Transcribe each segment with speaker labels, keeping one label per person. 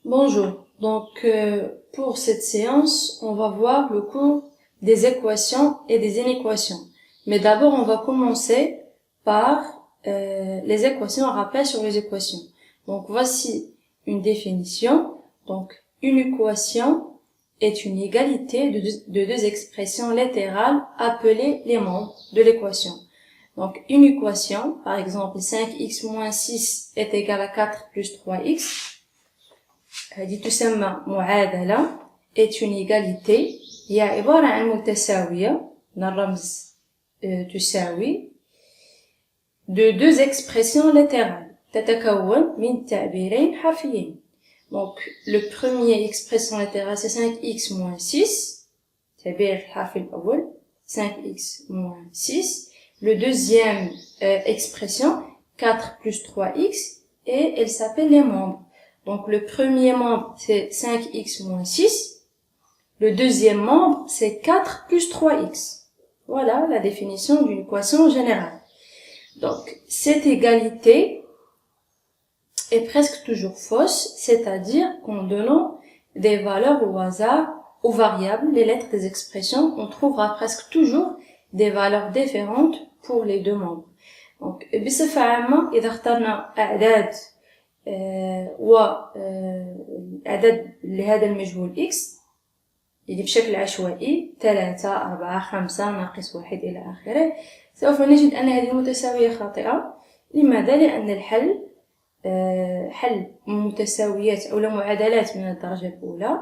Speaker 1: Bonjour. Pour cette séance, on va voir le cours des équations et des inéquations. Mais d'abord, on va commencer par les équations, un rappel sur les équations. Donc, voici une définition. Donc, une équation est une égalité de deux expressions latérales appelées les membres de l'équation. Donc, une équation, par exemple, 5x moins 6 est égal à 4 plus 3x. هذه تسمى معادلة est une égalité هي عبارة عن متساوية من الرمز تساوي de deux expressions latérales تتكون من تعبيرين حرفيين. Donc le premier expression latérale c'est 5x moins 6 تعبير الحرف الأول 5x moins 6. Le deuxième expression 4 plus 3x et elle s'appelle les membres. Donc, le premier membre, c'est 5x moins 6. Le deuxième membre, c'est 4 plus 3x. Voilà la définition d'une équation générale. Donc, cette égalité est presque toujours fausse, c'est-à-dire qu'en donnant des valeurs au hasard, aux variables, les lettres des expressions, on trouvera presque toujours des valeurs différentes pour les deux membres. Donc, بصفة عامة إذا اخترنا أعداد وعدد لهذا المجهول x يعني بشكل عشوائي 3 4 5 ناقص 1 إلى آخره سوف نجد أن هذه المتساوية خاطئة. لماذا؟ لأن الحل حل متساويات أو معادلات من الدرجة الأولى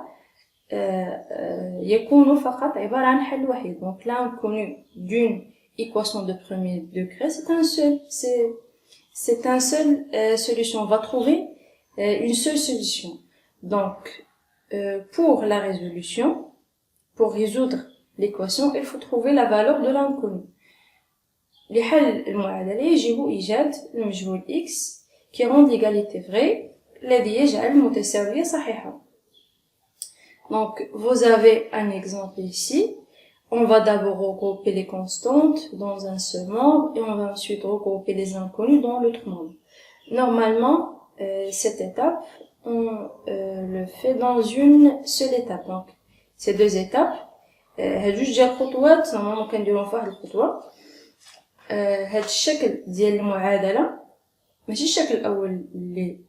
Speaker 1: يكون فقط عبارة عن حل وحيد. Donc l'inconnu d'une équation de premier degré c'est un seul solution. On va trouver une seule solution. Donc, pour la résolution, pour résoudre l'équation, il faut trouver la valeur de l'inconnu. لحل المعادلة يجب إيجاد المجهول x qui rend l'égalité vraie الذي يجعل المتساوية صحيحة. Donc, vous avez un exemple ici. On va d'abord regrouper les constantes dans un seul membre et on va ensuite regrouper les inconnus dans l'autre membre. Normalement, cette étape, on le fait dans une seule étape. Donc, ces deux étapes, هاد جوج ديال الخطوات نورمالمون كنديروهم في واحد الخطوة. هاد الشكل ديال المعادلة ماشي الشكل الأول اللي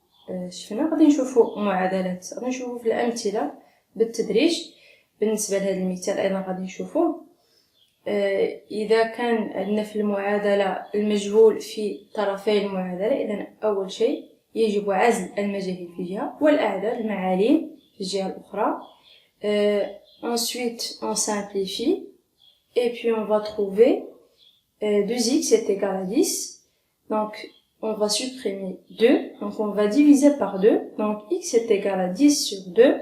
Speaker 1: شفنا، غادي نشوفوا معادلات، غادي نشوفوا في الأمثلة بالتدريج. بالنسبة لهذا المثال أيضا غادي نشوفوه. إذا كان عندنا في المعادلة المجهول في طرفي المعادلة، إذن أول شيء يجب عزل المجاهيل في جهة والأعداد المعالم في الجهة الأخرى. Ensuite, on simplifie et puis on va trouver 2x est égal à 10. Donc, on va supprimer 2. Donc, on va diviser par 2. Donc, x est égal à 10 sur 2.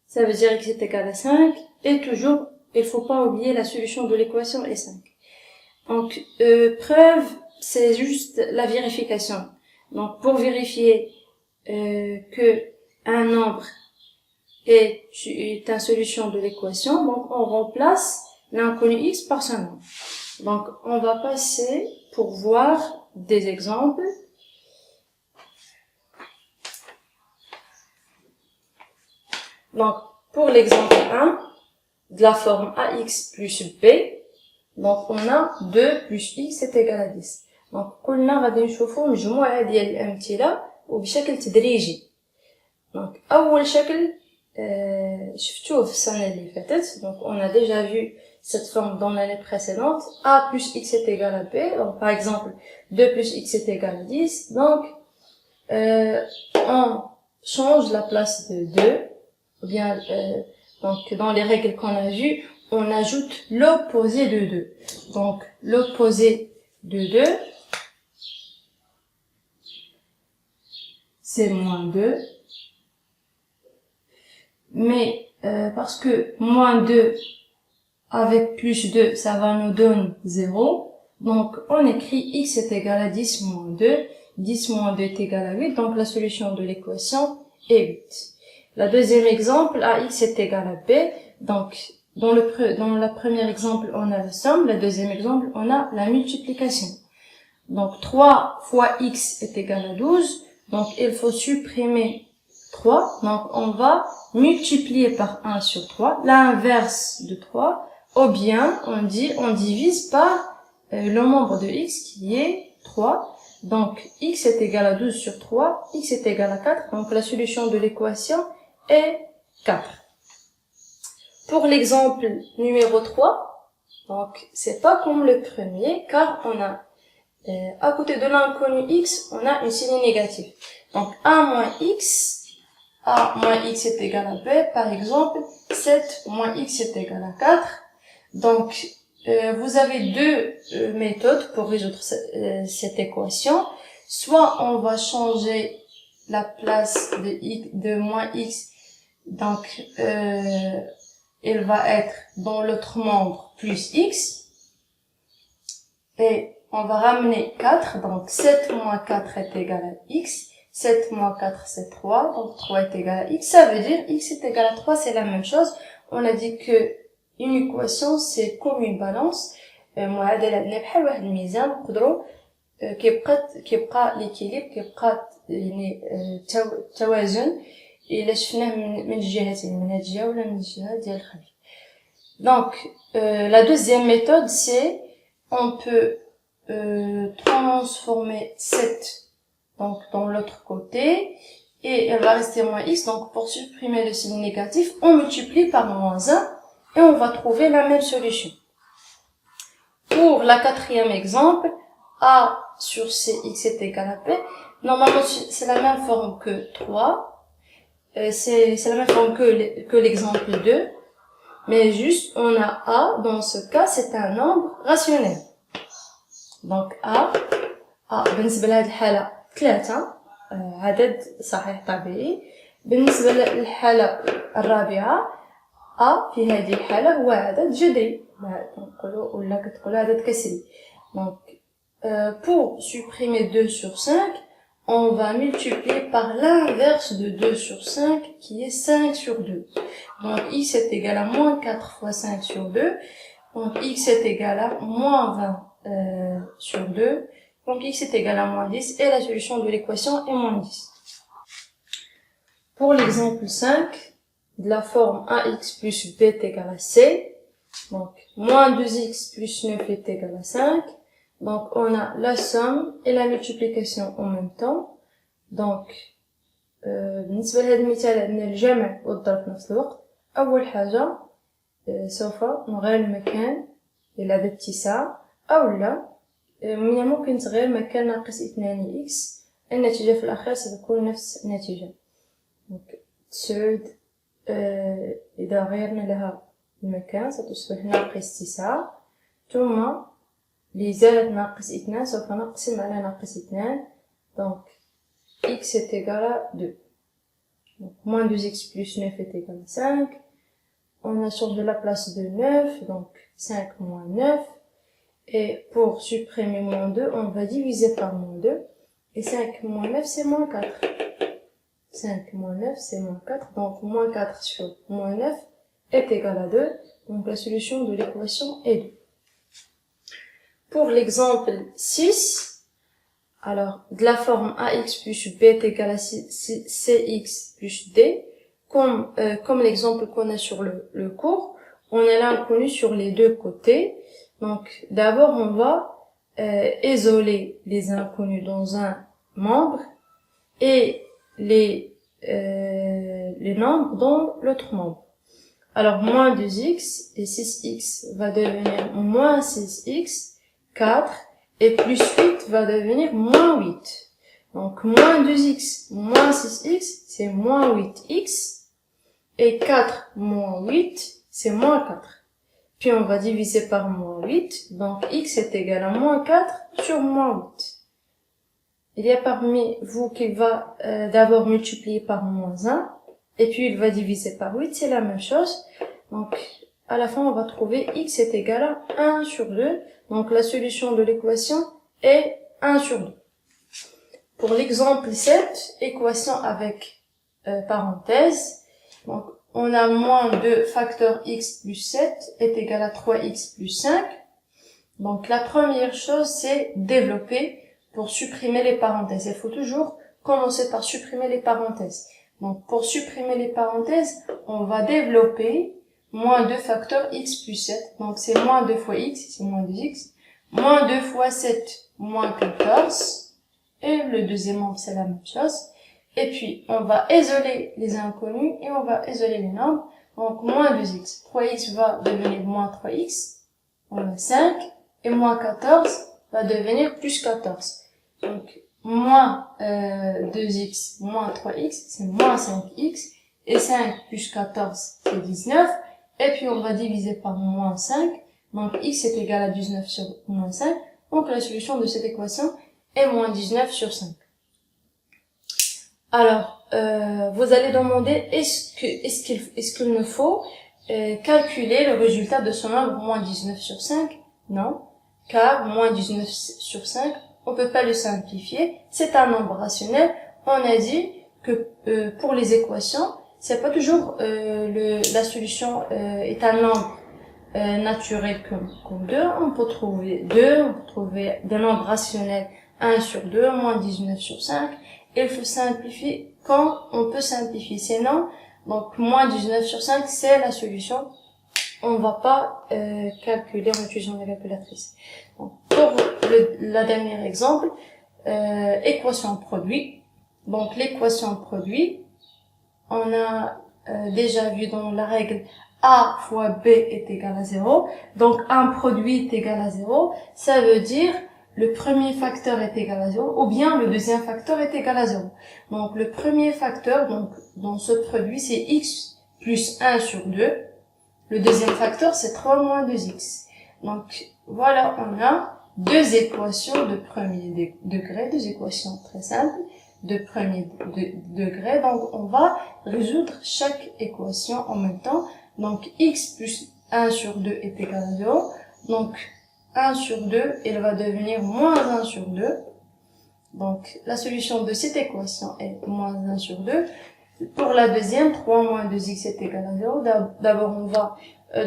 Speaker 1: Ça veut dire x est égal à 5. Et toujours, il faut pas oublier la solution de l'équation est 5. Donc, preuve, c'est juste la vérification. Donc, pour vérifier que un nombre est une solution de l'équation, donc on remplace l'inconnu x par son nombre. Donc, on va passer pour voir des exemples. Donc, pour l'exemple 1, de la forme ax plus b, donc on a 2 plus x est égal à 10. Donc, قلنا غادي نشوفوا مجموعة ديال الأمثلة وبشكل تدريجي. Donc, أول شكل شفتوه في السنة اللي فاتت. Donc, on a déjà vu cette forme dans l'année précédente. A plus x est égal à b. Donc, par exemple, 2 plus x est égal à 10. Donc, on change la place de 2. Ou bien, donc, dans les règles qu'on a vues, on ajoute l'opposé de 2. Donc, l'opposé de 2, c'est moins 2. Mais, parce que moins 2 avec plus 2, ça va nous donner 0. Donc, on écrit x est égal à 10 moins 2. 10 moins 2 est égal à 8. Donc, la solution de l'équation est 8. La deuxième exemple, ax est égal à b. Donc, dans le premier exemple, on a la somme. Le deuxième exemple, on a la multiplication. Donc, 3 fois x est égal à 12. Donc, il faut supprimer 3. Donc, on va multiplier par 1 sur 3, l'inverse de 3, ou bien on divise par le nombre de x qui est 3. Donc, x est égal à 12 sur 3, x est égal à 4. Donc, la solution de l'équation est 4. Pour l'exemple numéro 3, donc, c'est pas comme le premier, car on a, à côté de l'inconnu x, on a une signe négative. Donc, a moins x est égal à b, par exemple, 7 moins x est égal à 4. Donc, vous avez deux méthodes pour résoudre cette équation. Soit on va changer la place de moins x, donc elle va être dans l'autre membre plus x, et on va ramener 4, donc 7 moins 4 est égal à x, 7 moins 4 c'est 3, donc 3 est égal à x, ça veut dire x est égal à 3, c'est la même chose. On a dit que une équation c'est comme une balance, معادلة عندنا بحال واحد الميزان نقدروا كيبقى ليكيليب كيبقى يعني التوازن الا شفناه من الجهتين من هاد الجهه ولا من الجهه ديال الخلف. Donc la deuxième méthode c'est on peut transformer 7 donc dans l'autre côté et elle va rester moins x, donc pour supprimer le signe négatif on multiplie par moins 1 et on va trouver la même solution. Pour la quatrième exemple, a sur cx est égal à b. Normalement, c'est la même forme que 3. C'est la même forme que l'exemple 2. Mais juste, on a a, dans ce cas, c'est un nombre rationnel. Donc, بالنسبة لهذه الحالة 3 عدد صحيح طبيعي. بالنسبة للحالة الرابعة a في هذه الحالة هو عدد جذري. ولا كتقولوا عدد كسري. Donc, pour supprimer 2 sur 5, on va multiplier par l'inverse de 2 sur 5, qui est 5 sur 2. Donc, x est égal à moins 4 fois 5 sur 2. Donc, x est égal à moins 20 sur 2. Donc, x est égal à moins 10. Et la solution de l'équation est moins 10. Pour l'exemple 5, de la forme ax plus b est égal à c. Donc, moins 2x plus 9 est égal à 5. Donc, on a la somme et la multiplication en même temps. Donc, بالنسبة لهذا المثال عندنا الجمع والضرب في نفس الوقت. أول حاجة سوف نغير المكان للعدد 9 أو لا من الممكن تغيير مكان ناقص 2 x. النتيجة في الأخير ستكون نفس النتيجة. تسعود إذا غيرنا لها المكان ستصبح ناقص 9 ثم لزالت ناقص 2 سوف نقسم على ناقص 2. Donc x est égal à 2. Donc moins 2x plus 9 est égal à 5. On a changé la place de 9, donc 5 moins 9. Et pour supprimer moins 2, on va diviser par moins 2. Et 5 moins 9 c'est moins 4. 5 moins 9 c'est moins 4. Donc moins 4 sur moins 9 est égal à 2. Donc la solution de l'équation est 2. Pour l'exemple 6, alors de la forme ax plus b est égal à cx plus d, comme l'exemple qu'on a sur le cours, on a l'inconnu sur les deux côtés. Donc d'abord on va isoler les inconnus dans un membre et les nombres dans l'autre membre. Alors moins 2x et 6x va devenir moins 6x, 4, et plus 8 va devenir moins 8. Donc moins 2x moins 6x c'est moins 8x, et 4 moins 8 c'est moins 4. Puis on va diviser par moins 8, donc x est égal à moins 4 sur moins 8. Il y a parmi vous qui va d'abord multiplier par moins 1, et puis il va diviser par 8, c'est la même chose. Donc à la fin on va trouver x est égal à 1 sur 2, donc la solution de l'équation est 1 sur 2. Pour l'exemple 7, équation avec parenthèse, donc on a moins 2 facteur x plus 7 est égal à 3x plus 5. Donc la première chose c'est développer pour supprimer les parenthèses. Il faut toujours commencer par supprimer les parenthèses. Donc, pour supprimer les parenthèses, on va développer moins 2 facteur x plus 7. Donc, c'est moins 2 fois x, c'est moins 2x. Moins 2 fois 7, moins 14. Et le deuxième nombre, c'est la même chose. Et puis, on va isoler les inconnus et on va isoler les nombres. Donc, moins 2x. 3x va devenir moins 3x. On a 5. Et moins 14 va devenir plus 14. Donc, moins 2x moins 3x, c'est moins 5x. Et 5 plus 14, c'est 19. Et puis, on va diviser par moins 5. Donc, x est égal à 19 sur moins 5. Donc, la solution de cette équation est moins 19 sur 5. Alors, vous allez demander, est-ce qu'il me faut calculer le résultat de ce nombre moins 19 sur 5? Non, car moins 19 sur 5, on peut pas le simplifier. C'est un nombre rationnel. On a dit que pour les équations, c'est pas toujours la solution est un nombre naturel comme 2. On peut trouver 2, on peut trouver des nombres rationnels 1 sur 2, moins 19 sur 5. Il faut simplifier quand on peut simplifier. Sinon, donc moins 19 sur 5, c'est la solution. On va pas calculer en utilisant la calculatrice. Donc, pour la dernière exemple, équation produit. Donc l'équation produit, on a déjà vu dans la règle A fois B est égal à 0. Donc un produit est égal à 0. Ça veut dire le premier facteur est égal à 0 ou bien le deuxième facteur est égal à 0. Donc le premier facteur donc dans ce produit c'est x plus 1 sur 2. Le deuxième facteur c'est 3 moins 2x. Donc voilà, on a deux équations de premier degré, deux équations très simples de premier degré. Donc on va résoudre chaque équation en même temps. Donc x plus 1 sur 2 est égal à 0. Donc 1 sur 2, il va devenir moins 1 sur 2. Donc la solution de cette équation est moins 1 sur 2. Pour la deuxième, 3 moins 2x est égal à 0. D'abord on va...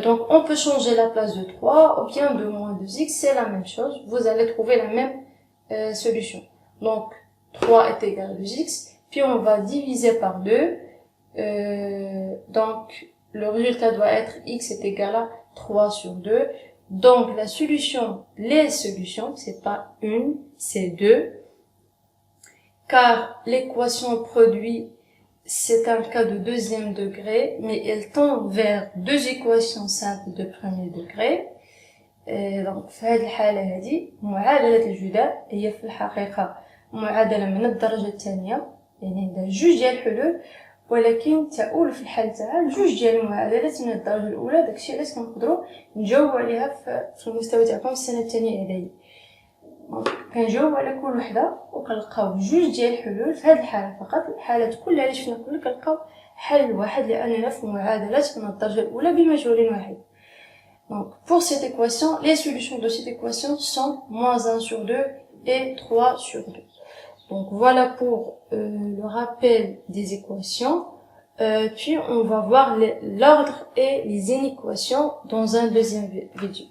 Speaker 1: donc on peut changer la place de 3 ou bien de moins 2x, c'est la même chose. Vous allez trouver la même solution. Donc 3 est égal à 2x. Puis on va diviser par 2. Donc le résultat doit être x est égal à 3 sur 2. Donc la solution, les solutions, c'est pas une, c'est deux. Car l'équation produit, c'est un cas de deuxième degré, mais elle tend vers deux équations simples de premier degré. donc في هذه الحالة هذه معادلة الجداء هي في الحقيقة معادلة من الدرجة الثانية، يعني عندها جوج ديال الحلول، ولكن تؤول في الحال تاعها جوج ديال المعادلات من الدرجة الأولى. داكشي علاش كنقدروا نجاوبوا عليها في المستوى تاعكم في السنة الثانية إعدادي. كنجاوبوا على كل وحدة وكنلقاو جوج ديال الحلول. في هذه الحالة فقط، الحالات كلها اللي شفنا كلها كنلقاو حل واحد لأننا في معادلات من الدرجة الأولى بمجهول واحد. Donc, pour cette équation, les solutions de cette équation sont moins 1 sur 2 et 3 sur 2. Donc, voilà pour le rappel des équations. Puis, on va voir l'ordre et les inéquations dans un deuxième vidéo.